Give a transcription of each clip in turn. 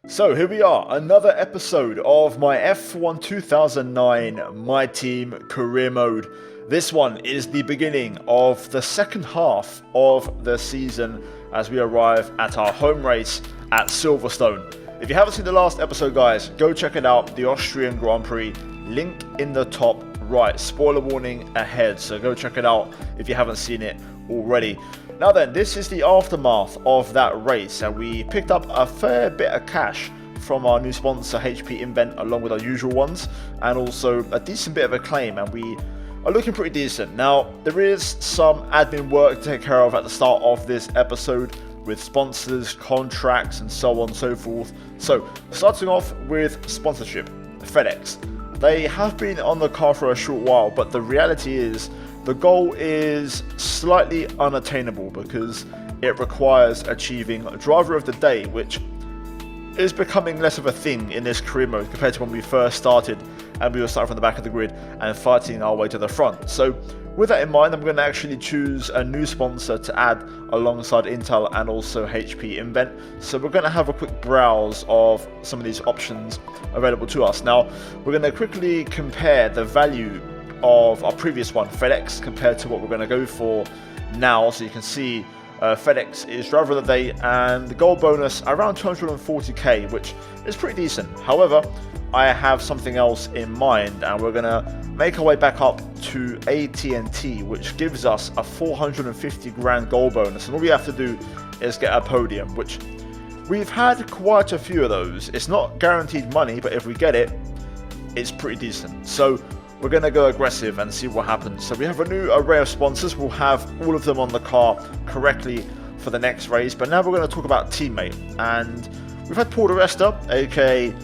So here we are, another episode of my F1 2009 My Team Career Mode. This one is the beginning of the second half of the season as we arrive at our home race at Silverstone. If you haven't seen the last episode, guys, go check it out, the Austrian Grand Prix, link in the top right. Spoiler warning ahead, so go check it out if you haven't seen it already. Now then, this is the aftermath of that race, and we picked up a fair bit of cash from our new sponsor HP Invent along with our usual ones, and also a decent bit of acclaim, and we are looking pretty decent. Now, there is some admin work to take care of at the start of this episode with sponsors, contracts, and so on and so forth. So, starting off with sponsorship, FedEx. They have been on the car for a short while, but the reality is the goal is slightly unattainable because it requires achieving Driver of the Day, which is becoming less of a thing in this career mode compared to when we first started and we were starting from the back of the grid and fighting our way to the front. So with that in mind, I'm going to actually choose a new sponsor to add alongside Intel and also HP Invent. So we're going to have a quick browse of some of these options available to us. Now, we're going to quickly compare the value of our previous one, FedEx, compared to what we're going to go for now. So you can see FedEx is Driver of the Day and the gold bonus around 240k, which is pretty decent. However, I have something else in mind, and we're going to make our way back up to AT&T, which gives us a 450 grand gold bonus, and all we have to do is get a podium, which we've had quite a few of those. It's not guaranteed money, but if we get it, it's pretty decent. So we're going to go aggressive and see what happens. So we have a new array of sponsors. We'll have all of them on the car correctly for the next race. But now we're going to talk about teammate. And we've had Paul di Resta, aka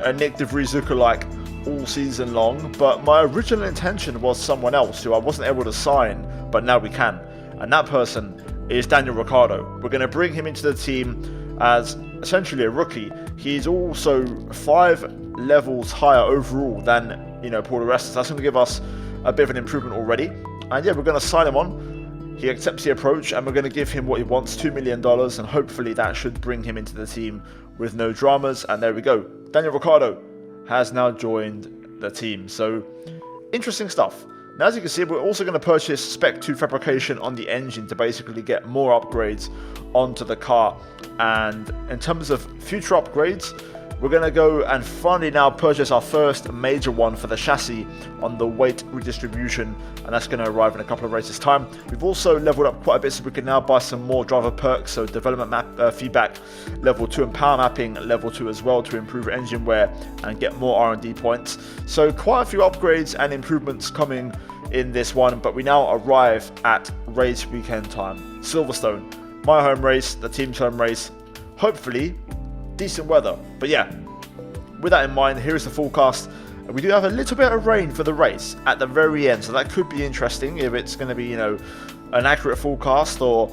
a Nick de Vries lookalike, all season long. But my original intention was someone else who I wasn't able to sign, but now we can. And that person is Daniel Ricciardo. We're going to bring him into the team as essentially a rookie. He's also 5 levels higher overall than Paul di Resta. So that's going to give us a bit of an improvement already. And yeah, we're going to sign him on. He accepts the approach, and we're going to give him what he wants, $2 million, and hopefully that should bring him into the team with no dramas. And there we go. Daniel Ricciardo has now joined the team. So interesting stuff. Now, as you can see, we're also going to purchase Spec 2 fabrication on the engine to basically get more upgrades onto the car. And in terms of future upgrades, we're going to go and finally now purchase our first major one for the chassis on the weight redistribution, and that's going to arrive in a couple of races time. We've also leveled up quite a bit, so we can now buy some more driver perks, so development map feedback level 2 and power mapping level 2 as well to improve engine wear and get more R&D points. So quite a few upgrades and improvements coming in this one, but we now arrive at race weekend time. Silverstone, my home race, the team's home race, hopefully decent weather. But yeah, with that in mind, here is the forecast. We do have a little bit of rain for the race at the very end, so that could be interesting if it's going to be, an accurate forecast or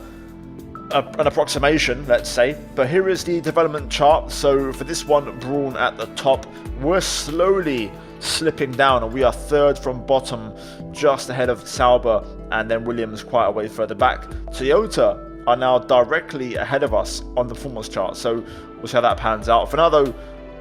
an approximation, let's say. But here is the development chart. So for this one, Brawn at the top. We're slowly slipping down, and we are third from bottom, just ahead of Sauber, and then Williams quite a way further back. Toyota are now directly ahead of us on the performance chart, so we'll see how that pans out. For now though,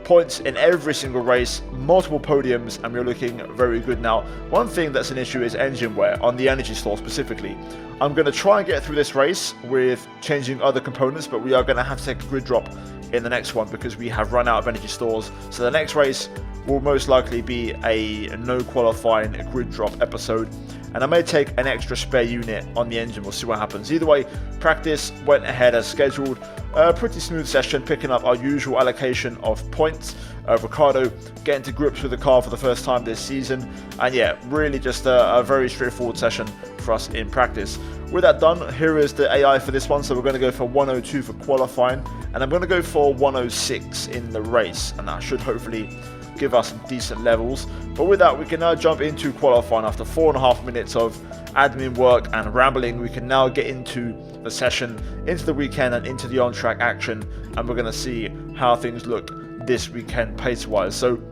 points in every single race, multiple podiums, and we're looking very good now. One thing that's an issue is engine wear on the energy store specifically. I'm going to try and get through this race with changing other components, but we are going to have to take a grid drop in the next one because we have run out of energy stores. So the next race will most likely be a no qualifying grid drop episode, and I may take an extra spare unit on the engine. We'll see what happens. Either way, practice went ahead as scheduled. A pretty smooth session, picking up our usual allocation of points. Ricciardo getting to grips with the car for the first time this season, and yeah, really just a very straightforward session for us in practice. With that done, here is the AI for this one. So we're going to go for 102 for qualifying, and I'm going to go for 106 in the race, and that should hopefully give us some decent levels. But with that, we can now jump into qualifying. After 4.5 minutes of admin work and rambling, we can now get into the session, into the weekend, and into the on-track action, and we're going to see how things look this weekend pace-wise. So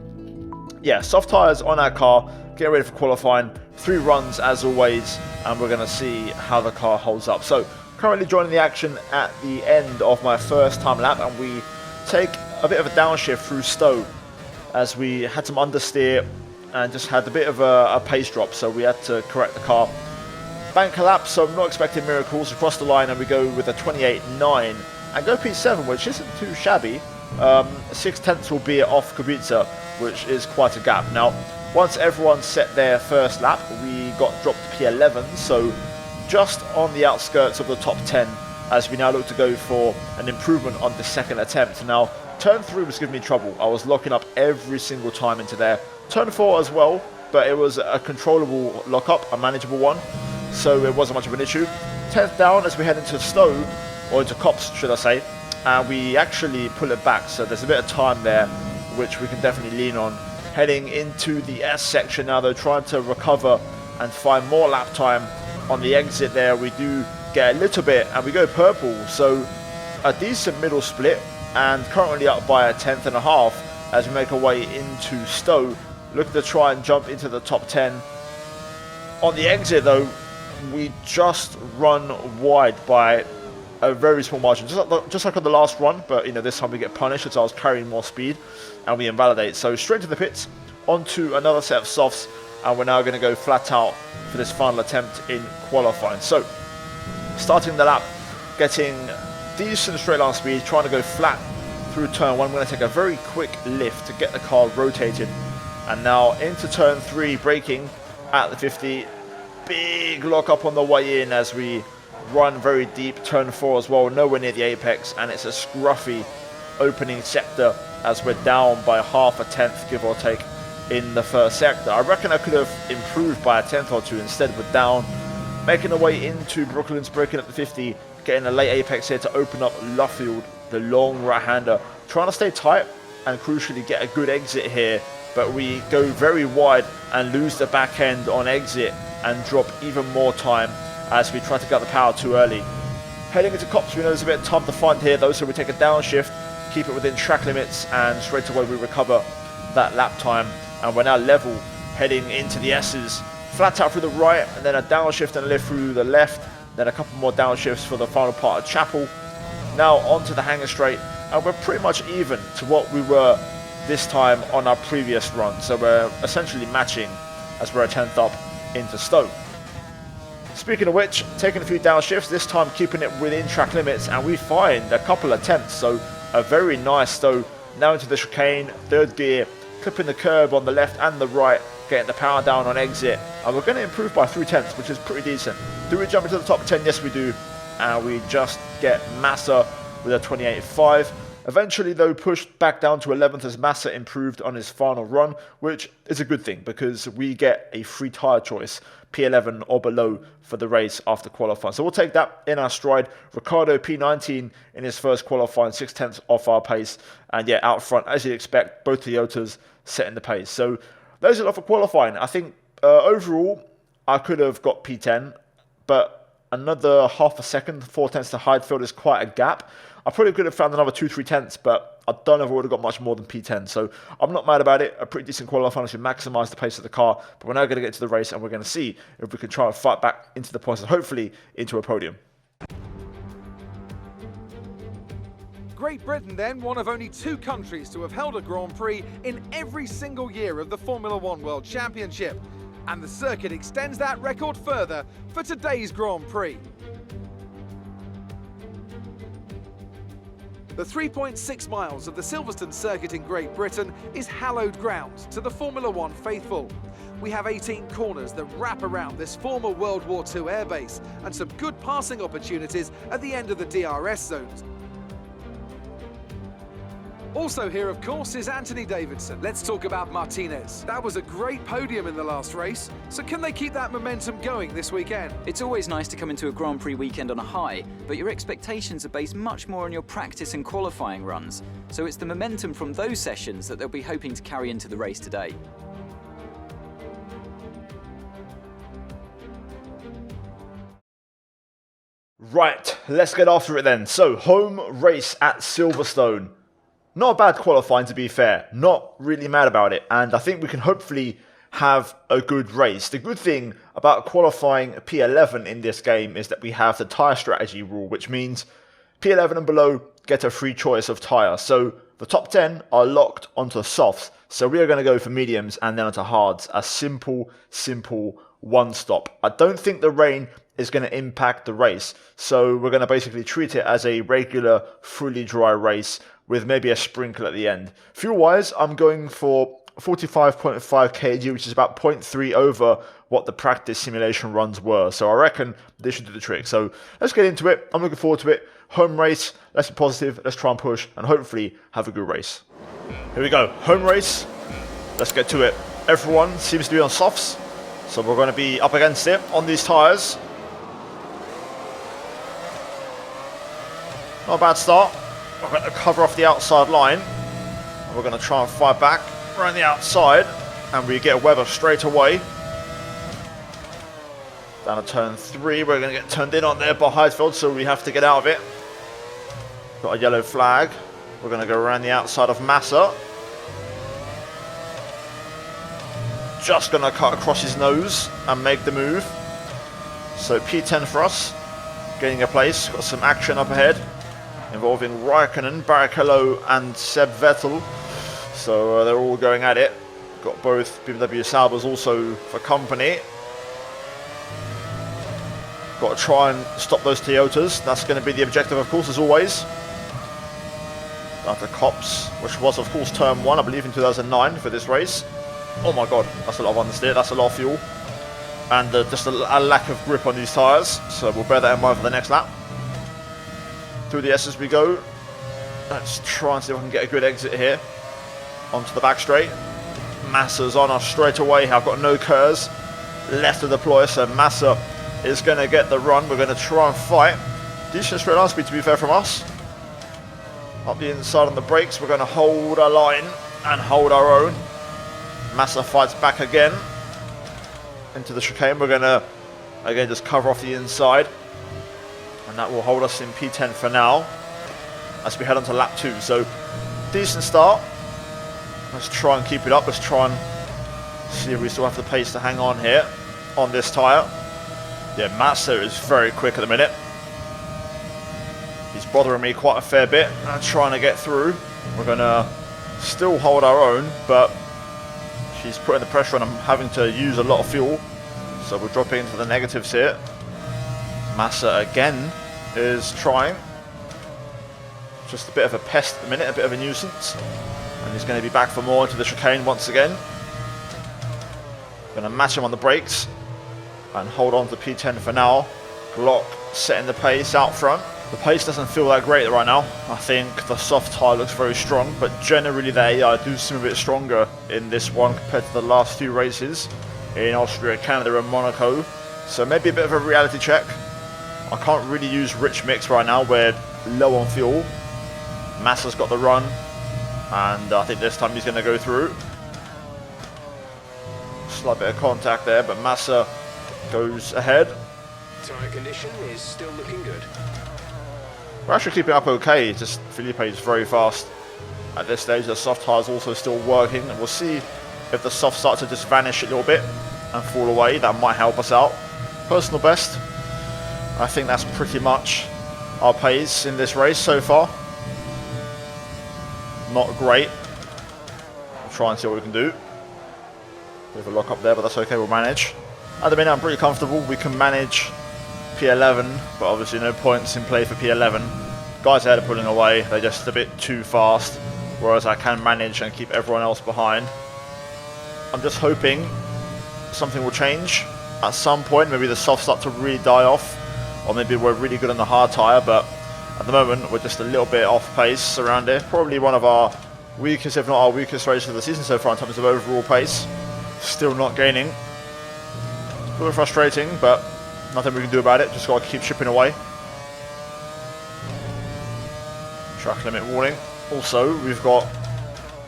yeah, soft tyres on our car, get ready for qualifying, 3 runs as always, and we're going to see how the car holds up. So currently joining the action at the end of my first time lap, and we take a bit of a downshift through Stowe as we had some understeer and just had a bit of a pace drop, so we had to correct the car. Bank collapse, so I'm not expecting miracles. Across the line and we go with a 28.9 and go P7, which isn't too shabby. 6/10 will be off Kubica, which is quite a gap. Now, once everyone set their first lap, we got dropped to P11, so just on the outskirts of the top 10 as we now look to go for an improvement on the second attempt. Now, turn 3 was giving me trouble. I was locking up every single time into there. Turn 4 as well, but it was a controllable lock-up, a manageable one, so it wasn't much of an issue. 10th down as we head into Stowe, or into Cops, should I say, and we actually pull it back, so there's a bit of time there, which we can definitely lean on. Heading into the S section now, though, trying to recover and find more lap time. On the exit there, we do get a little bit, and we go purple, so a decent middle split, and currently up by a 10.5 as we make our way into Stowe, looking to try and jump into the top 10. On the exit, though, we just run wide by a very small margin, just like on the last run, but this time we get punished as I was carrying more speed and we invalidate. So straight to the pits, onto another set of softs, and we're now going to go flat out for this final attempt in qualifying. So starting the lap, getting decent straight line speed, trying to go flat through turn 1. I'm going to take a very quick lift to get the car rotated, and now into turn 3, braking at the 50. Big lock up on the way in as we run very deep. Turn 4 as well, nowhere near the apex, and it's a scruffy opening sector as we're down by half a tenth, give or take, in the first sector. I reckon I could have improved by a tenth or two. Instead, we're down, making our way into Brooklands, braking up the 50, getting a late apex here to open up Luffield, the long right-hander, trying to stay tight and crucially get a good exit here, but we go very wide and lose the back end on exit and drop even more time as we try to get the power too early. Heading into Cops, we know there's a bit of time to find here though, so we take a downshift, keep it within track limits, and straight away we recover that lap time, and we're now level heading into the S's. Flat out through the right, and then a downshift and a lift through the left, then a couple more downshifts for the final part of Chapel. Now onto the hanger straight, and we're pretty much even to what we were this time on our previous run, so we're essentially matching as we're a 10th up into Stowe. Speaking of which, taking a few downshifts, this time keeping it within track limits, and we find a couple of tenths, so a very nice Stowe. Now into the chicane, third gear, clipping the curb on the left and the right, getting the power down on exit, and we're going to improve by 3 tenths, which is pretty decent. Do we jump into the top 10? Yes we do, and we just get Massa with a 28.5. Eventually though, pushed back down to 11th as Massa improved on his final run, which is a good thing because we get a free tyre choice, P11 or below, for the race after qualifying. So we'll take that in our stride. Ricardo P19 in his first qualifying, 6 tenths off our pace, and yeah, out front, as you'd expect, both Toyotas setting the pace. So those are a lot for qualifying. I think overall, I could have got P10, but another half a second, 4 tenths to Heidfeld is quite a gap. I probably could have found another 2-3 tenths, but I don't know if I would have got much more than P10. So I'm not mad about it. A pretty decent qualifying to maximise the pace of the car. But we're now going to get to the race, and we're going to see if we can try and fight back into the points and hopefully into a podium. Great Britain then, one of only 2 countries to have held a Grand Prix in every single year of the Formula One World Championship. And the circuit extends that record further for today's Grand Prix. The 3.6 miles of the Silverstone circuit in Great Britain is hallowed ground to the Formula One faithful. We have 18 corners that wrap around this former World War II airbase and some good passing opportunities at the end of the DRS zones. Also here, of course, is Anthony Davidson. Let's talk about Martinez. That was a great podium in the last race, so can they keep that momentum going this weekend? It's always nice to come into a Grand Prix weekend on a high, but your expectations are based much more on your practice and qualifying runs, so it's the momentum from those sessions that they'll be hoping to carry into the race today. Right, let's get after it then. So, home race at Silverstone. Not a bad qualifying, to be fair. Not really mad about it. And I think we can hopefully have a good race. The good thing about qualifying P11 in this game is that we have the tyre strategy rule, which means P11 and below get a free choice of tyre. So The top 10 are locked onto softs, so we are going to go for mediums and then onto hards. A simple one stop. I don't think the rain is going to impact the race, so we're going to basically treat it as a regular, fully dry race with maybe a sprinkle at the end. Fuel-wise, I'm going for 45.5 kg, which is about 0.3 over what the practice simulation runs were. So I reckon this should do the trick. So let's get into it. I'm looking forward to it. Home race, let's be positive, let's try and push, and hopefully have a good race. Here we go, home race. Let's get to it. Everyone seems to be on softs, so we're going to be up against it on these tyres. Not a bad start. We're going to cover off the outside line, and we're going to try and fight back around the outside, and we get weather straight away. Down to turn 3, we're going to get turned in on there by Heidfeld, so we have to get out of it. Got a yellow flag. We're going to go around the outside of Massa. Just going to cut across his nose and make the move. So P10 for us, gaining a place. Got some action up ahead involving Raikkonen, Barrichello and Seb Vettel. So they're all going at it. Got both BMW Saubers also for company. Got to try and stop those Toyotas. That's going to be the objective, of course, as always. Down to Cops, which was, of course, turn 1, I believe, in 2009 for this race. Oh my god, that's a lot of understeer, that's a lot of fuel. And just a lack of grip on these tyres. So we'll bear that in mind for the next lap. Through the S as we go. Let's try and see if I can get a good exit here. Onto the back straight. Massa's on us straight away. I've got no curves left to deploy, so Massa is going to get the run. We're going to try and fight. Decent straight line speed, to be fair, from us. Up the inside on the brakes, we're going to hold our line and hold our own. Massa fights back again into the chicane. We're going to, again, just cover off the inside. And that will hold us in P10 for now as we head on to lap 2. So, decent start. Let's try and keep it up. Let's try and see if we still have the pace to hang on here on this tyre. Yeah, Massa is very quick at the minute. He's bothering me quite a fair bit. I'm trying to get through. We're going to still hold our own, but she's putting the pressure on. I'm having to use a lot of fuel. So we're dropping into the negatives here. Massa again is trying. Just a bit of a pest at the minute, a bit of a nuisance. And he's going to be back for more into the chicane once again. Going to match him on the brakes and hold on to P10 for now. Glock setting the pace out front. The pace doesn't feel that great right now. I think the soft tyre looks very strong, but generally the AI do seem a bit stronger in this one compared to the last few races in Austria, Canada and Monaco. So maybe a bit of a reality check. I can't really use rich mix right now. We're low on fuel. Massa's got the run, and I think this time he's going to go through. Slight bit of contact there, but Massa goes ahead. Tyre condition is still looking good. We're actually keeping up okay, just Felipe is very fast. At this stage, the soft tyre is also still working, and we'll see if the soft start to just vanish a little bit and fall away. That might help us out. Personal best, I think that's pretty much our pace in this race so far. Not great. We'll try and see what we can do. Bit of a lock up there, but that's okay, we'll manage. At the minute, I'm pretty comfortable. We can manage P11, but obviously no points in play for P11. Guys ahead are pulling away. They're just a bit too fast, whereas I can manage and keep everyone else behind. I'm just hoping something will change at some point. Maybe the soft start to really die off, or maybe we're really good on the hard tyre, but at the moment we're just a little bit off pace around here. Probably one of our weakest, if not our weakest race of the season so far in terms of overall pace. Still not gaining. It's a little frustrating, but nothing we can do about it. Just got to keep chipping away. Track limit warning. Also, we've got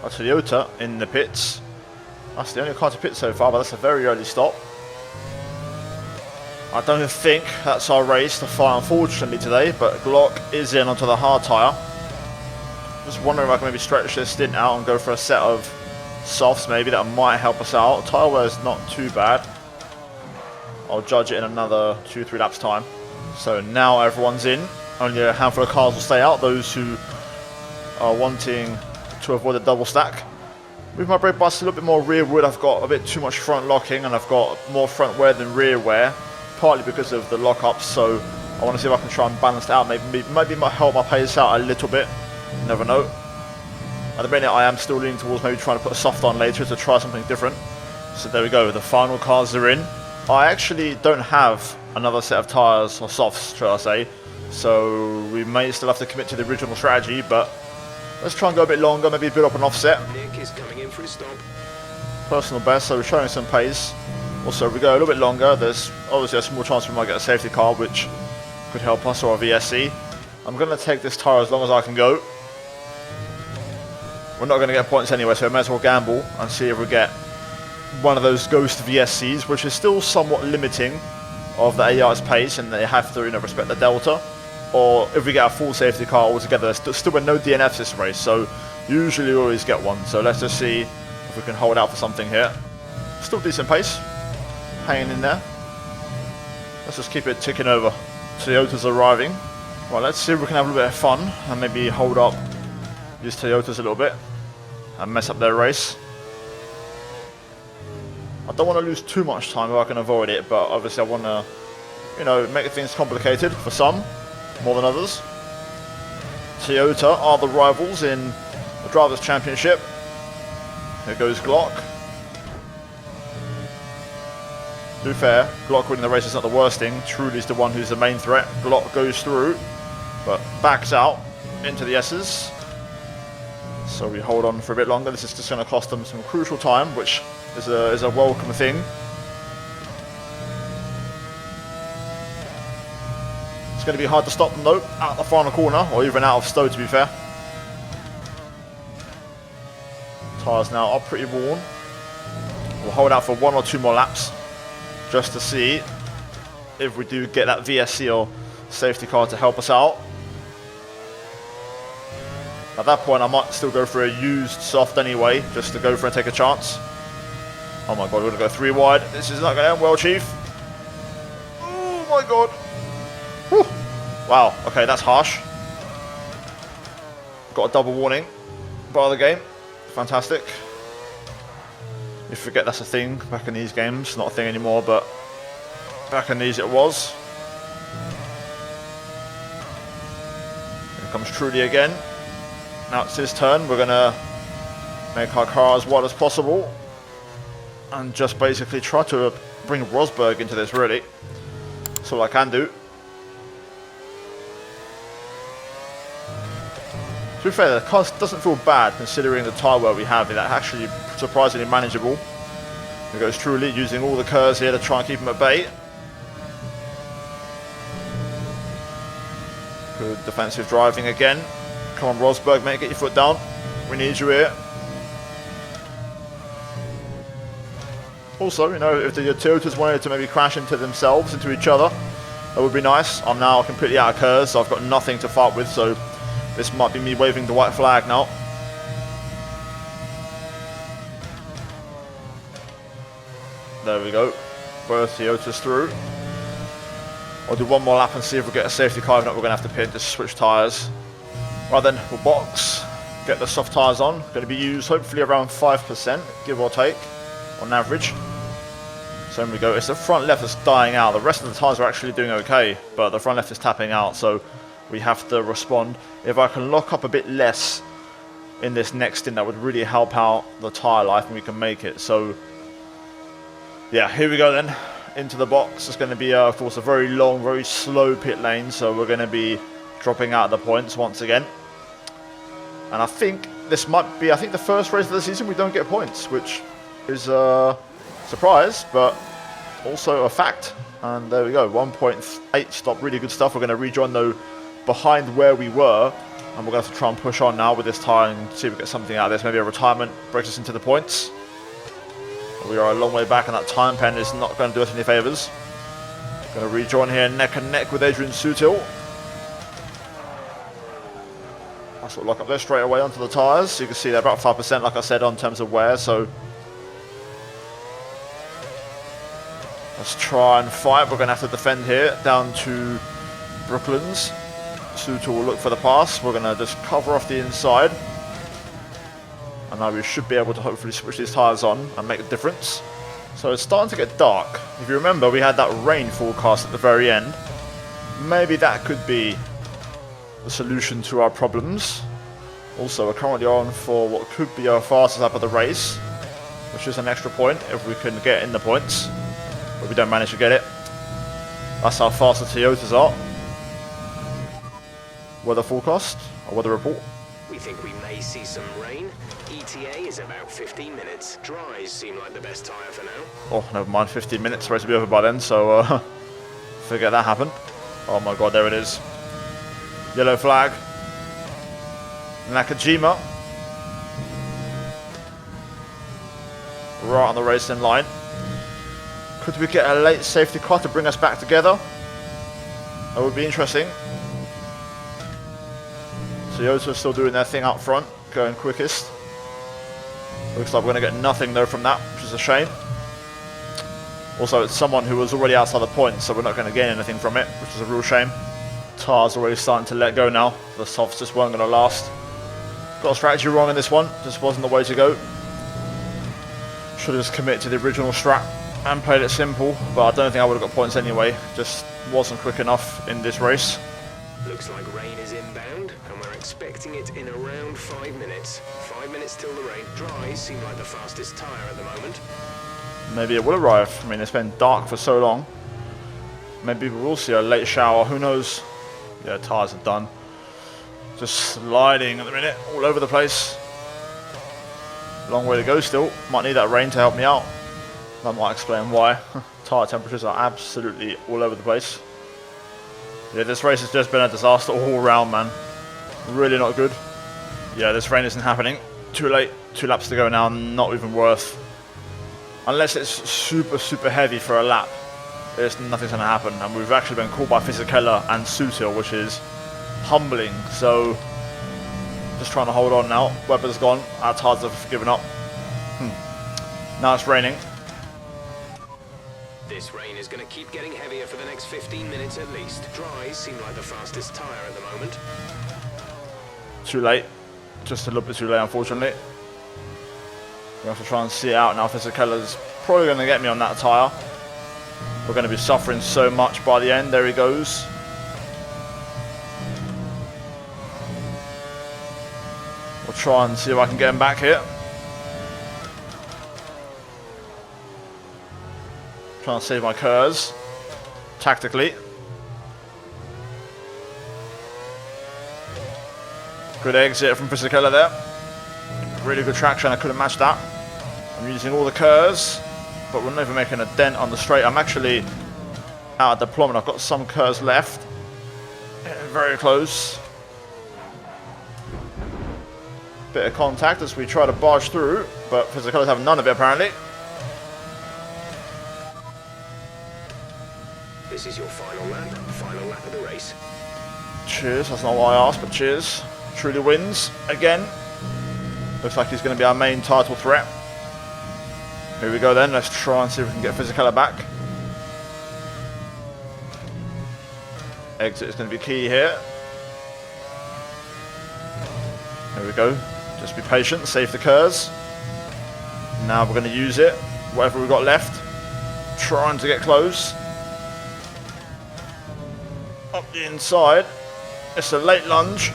a Toyota in the pits. That's the only car to pit so far, but that's a very early stop. I don't think that's our race to fly, unfortunately, today, but Glock is in onto the hard tyre. Just wondering if I can maybe stretch this stint out and go for a set of softs, maybe. That might help us out. Tyre wear is not too bad. I'll judge it in another 2-3 laps time. So now everyone's in. Only a handful of cars will stay out. Those who are wanting to avoid the double stack. Move my brake bias a little bit more rearward. I've got a bit too much front locking and I've got more front wear than rear wear, partly because of the lockups, so I want to see if I can try and balance it out. Maybe might help my pace out a little bit. You never know. At the minute I am still leaning towards maybe trying to put a soft on later to try something different. So there we go, the final cars are in. I actually don't have another set of tyres, or softs shall I say, so we may still have to commit to the original strategy, but let's try and go a bit longer, maybe build up an offset. Nick is coming in for his stop. Personal best, so we're showing some pace. Also, if we go a little bit longer, there's obviously a small chance we might get a safety car, which could help us, or a VSC. I'm going to take this tyre as long as I can go. We're not going to get points anyway, so we may as well gamble and see if we get one of those ghost VSCs, which is still somewhat limiting of the AI's pace, and they have to, respect the delta. Or if we get a full safety car altogether, there's still been no DNFs this race, so usually we always get one. So let's just see if we can hold out for something here. Still decent pace, hanging in there. Let's just keep it ticking over. Toyota's arriving. Well, let's see if we can have a little bit of fun and maybe hold up these Toyotas a little bit and mess up their race. I don't want to lose too much time if I can avoid it, but obviously I want to, make things complicated for some, more than others. Toyota are the rivals in the Drivers' Championship. Here goes Glock. To be fair, Glock winning the race is not the worst thing. Truly's the one who's the main threat. Glock goes through, but backs out into the S's. So we hold on for a bit longer. This is just going to cost them some crucial time, which is a welcome thing. It's going to be hard to stop them though, out the final corner, or even out of Stowe to be fair. Tyres now are pretty worn. We'll hold out for 1 or 2 more laps, just to see if we do get that VSC or safety car to help us out. At that point I might still go for a used soft anyway, just to go for and take a chance. Oh my god, we're going to go 3 wide. This is not going to end well, Chief. Oh my god. Whew. Wow, okay, that's harsh. Got a double warning by the game. Fantastic. You forget that's a thing back in these games. Not a thing anymore, but back in these it was. Here comes Trudy again. Now it's his turn. We're going to make our car as wide as possible and just basically try to bring Rosberg into this, really. That's all I can do. To be fair, the car doesn't feel bad considering the tyre wear we have. It's actually surprisingly manageable. Here goes Truly, using all the curves here to try and keep him at bay. Good defensive driving again. Come on, Rosberg, mate, get your foot down. We need you here. Also, if the Toyotas wanted to maybe crash into themselves, into each other, that would be nice. I'm now completely out of curves, so I've got nothing to fight with, so this might be me waving the white flag now. There we go. Both Toyotas through. I'll do 1 more lap and see if we get a safety car. If not, we're going to have to pit, just switch tyres. Right then, we'll box, get the soft tyres on. Going to be used hopefully around 5%, give or take, on average. So there we go. It's the front left that's dying out. The rest of the tyres are actually doing okay, but the front left is tapping out, so we have to respond. If I can lock up a bit less in this next stint, that would really help out the tyre life and we can make it. So yeah, here we go then, into the box. It's going to be, of course, a very long, very slow pit lane, so we're going to be dropping out the points once again. And I think this might be, the first race of the season we don't get points, which is a surprise, but also a fact. And there we go, 1.8 stop, really good stuff. We're going to rejoin though behind where we were, and we're going to have to try and push on now with this tyre and see if we get something out of this. Maybe a retirement breaks us into the points. We are a long way back, and that time pen is not going to do us any favours. Going to rejoin here neck and neck with Adrian Sutil. I'll sort of lock up there straight away onto the tyres. You can see they're about 5%, like I said, on terms of wear, so let's try and fight. We're going to have to defend here down to Brooklands. Sutil will look for the pass. We're going to just cover off the inside. And now we should be able to hopefully switch these tyres on and make a difference. So it's starting to get dark. If you remember, we had that rain forecast at the very end. Maybe that could be the solution to our problems. Also, we're currently on for what could be our fastest lap of the race, which is an extra point if we can get in the points. But we don't manage to get it. That's how fast the Toyotas are. Weather forecast, or weather report. We think we may see some rain. ETA is about 15 minutes. Dries seem like the best tyre for now. Oh, never mind, 15 minutes, race will be over by then, so forget that happened. Oh my god, there it is. Yellow flag. Nakajima. Right on the racing line. Could we get a late safety car to bring us back together? That would be interesting. Toyota's still doing their thing up front, going quickest. Looks like we're going to get nothing though from that, which is a shame. Also, it's someone who was already outside the points, so we're not going to gain anything from it, which is a real shame. Tyres already starting to let go now. The softs just weren't going to last. Got a strategy wrong in this one. Just wasn't the way to go. Should have just committed to the original strat and played it simple, but I don't think I would have got points anyway. Just wasn't quick enough in this race. Looks like rain is inbound, and we're expecting it in around 5 minutes. 5 minutes till the rain. Dries seem like the fastest tyre at the moment. Maybe it will arrive. I mean, it's been dark for so long. Maybe we will see a late shower. Who knows? Yeah, tyres are done. Just sliding at the minute, all over the place. Long way to go still. Might need that rain to help me out. That might explain why. Tyre temperatures are absolutely all over the place. Yeah, this race has just been a disaster all around, man. Really not good. Yeah, this rain isn't happening. Too late. 2 laps to go now. Not even worth. Unless it's super, super heavy for a lap, nothing's going to happen. And we've actually been caught by Fisichella and Sutil, which is humbling. So, just trying to hold on now. Weber's gone. Our tyres have given up. Now it's raining. This rain is going to keep getting heavier for the next 15 minutes at least. Dries seem like the fastest tyre at the moment. Too late. Just a little bit too late, unfortunately. We have to try and see it out now. Fisichella's probably going to get me on that tyre. We're going to be suffering so much by the end. There he goes. We'll try and see if I can get him back here. Trying to save my Kers. Tactically. Good exit from Fisichella there. Really good traction. I couldn't match that. I'm using all the Kers, but we're never making a dent on the straight. I'm actually out of deployment. I've got some Kers left. Very close. Bit of contact as we try to barge through, but Fisichella's have none of it apparently. This is your final lap of the race. Cheers, that's not what I asked, but cheers. Truly wins again. Looks like he's going to be our main title threat. Here we go then, let's try and see if we can get Fisichella back. Exit is going to be key here. Here we go. Just be patient, save the Kers. Now we're going to use it. Whatever we've got left. Trying to get close. Up the inside. It's a late lunge.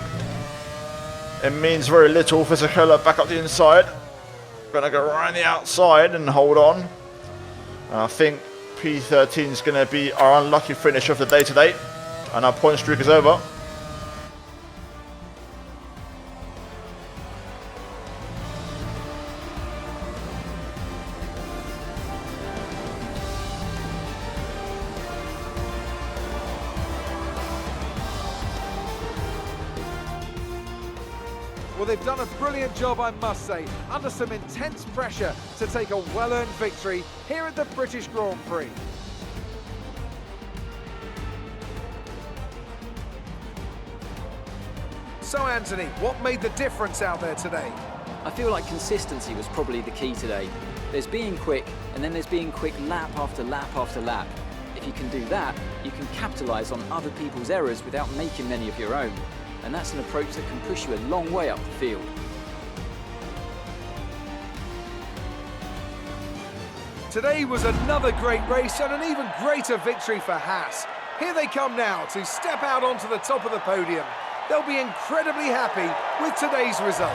It means very little. Fisichella back up the inside. Gonna go right on the outside and hold on. And I think P13 is going to be our unlucky finish of the day today. And our point streak is over. Well, they've done a brilliant job, I must say, under some intense pressure to take a well-earned victory here at the British Grand Prix. So, Anthony, what made the difference out there today? I feel like consistency was probably the key today. There's being quick, and then there's being quick lap after lap after lap. If you can do that, you can capitalise on other people's errors without making many of your own. And that's an approach that can push you a long way up the field. Today was another great race and an even greater victory for Haas. Here they come now to step out onto the top of the podium. They'll be incredibly happy with today's result.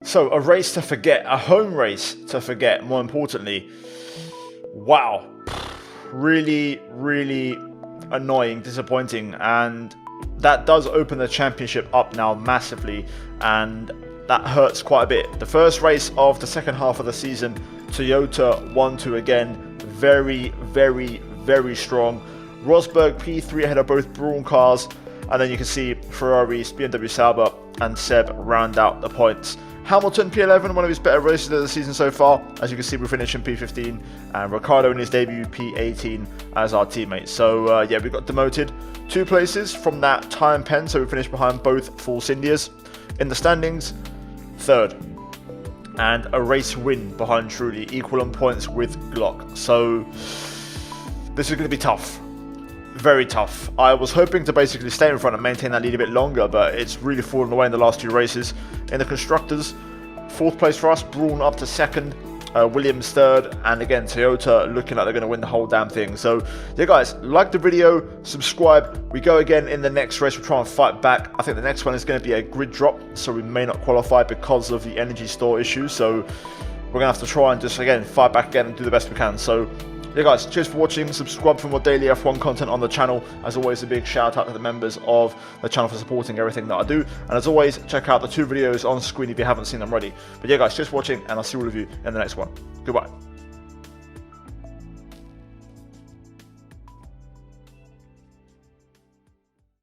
So, a race to forget, a home race to forget, more importantly. Wow. Really, really annoying, disappointing, and that does open the championship up now massively, and that hurts quite a bit. The first race of the second half of the season, Toyota 1-2 again, very, very, very strong. Rosberg P3 ahead of both Brawn cars, and then you can see Ferraris, BMW Sauber, and Seb round out the points. Hamilton P11, one of his better races of the season so far. As you can see, we finished in P15, and Ricciardo in his debut P18 as our teammate. So yeah, we got demoted 2 places from that time pen, so we finished behind both Force Indias. In the standings, 3rd, and a race win behind Truly, equal on points with Glock. So this is going to be tough. Very tough. I was hoping to basically stay in front and maintain that lead a bit longer, but it's really fallen away in the last 2 races. In the Constructors, 4th place for us, Brawn up to 2nd, Williams 3rd, and again Toyota looking like they're going to win the whole damn thing. So yeah guys, like the video, subscribe. We go again in the next race, we'll try and fight back. I think the next one is going to be a grid drop, so we may not qualify because of the energy store issue. So we're going to have to try and just again fight back again and do the best we can. So yeah guys, cheers for watching, subscribe for more daily F1 content on the channel. As always, a big shout out to the members of the channel for supporting everything that I do. And as always, check out the 2 videos on screen if you haven't seen them already. But yeah guys, cheers for watching, and I'll see all of you in the next one. Goodbye.